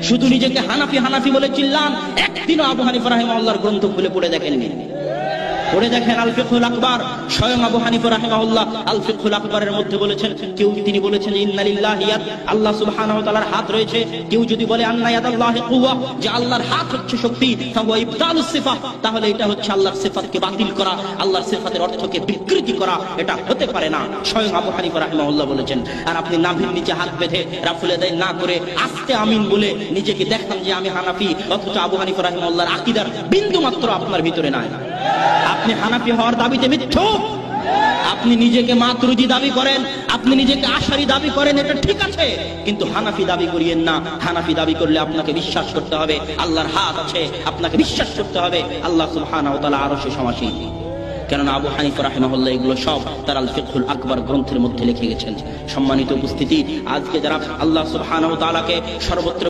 শুধু নিজেকে হানাফি হানাফি বলে চিল্লান, একদিনও আবু হানিফা রাহিমাহুল্লাহর গ্রন্থ খুলে পড়ে দেখেননি। পড়ে দেখেন আল ফিকহুল আকবার, স্বয়ং আবু হানিফা রাহিমাহুল্লাহ আল ফিকহুল আকবরের মধ্যে বলেছেন, কেউ তিনি বলেছেন ইন্না লিল্লাহি ইয়াদ, আল্লাহ সুবহানাহু ওয়া তাআলার হাত রয়েছে। কেউ যদি বলে আন্না ইয়াদাল্লাহি কুওয়া, যে আল্লাহর হাত হচ্ছে শক্তি, ফাহুয়া ইবতালুস সিফাত, তাহলে এটা হচ্ছে আল্লাহর সিফাতকে বাতিল করা, আল্লাহর সিফাতের অর্থকে বিকৃতি করা, এটা হতে পারে না। স্বয়ং আবু হানিফা রাহিমাহুল্লাহ বলেছেন। আর আপনি নাভির নিচে হাত বেঁধে রাফুল আদায় না করে আস্তে আমিন বলে নিজেকে দেখান যে আমি হানাফি, অথচ আবু হানিফা রাহিমাহুল্লাহর আকীদার বিন্দু মাত্র আপনার ভিতরে নাই। আপনি হানাফি হওয়ার দাবিতে মিথ্যুক। আপনি নিজেকে মাতুরিদি দাবি করেন, আপনি নিজেকে আশারি দাবি করেন, এটা ঠিক আছে, কিন্তু হানাফি দাবি করিয়েন না। হানাফি দাবি করলে আপনাকে বিশ্বাস করতে হবে আল্লাহর হাত আছে, আপনাকে বিশ্বাস করতে হবে আল্লাহ সুবহানাহু ওয়া তাআলা আরশে সমাসীন। কেননা আবু হানিফা রাহিমাহুল্লাহ এগুলো সব তার আল ফিকহুল আকবার গ্রন্থের মধ্যে লিখে গেছেন। সম্মানিত উপস্থিতি, আজকে যারা আল্লাহ সুবহানাহু ওয়া তাআলাকে সর্বত্র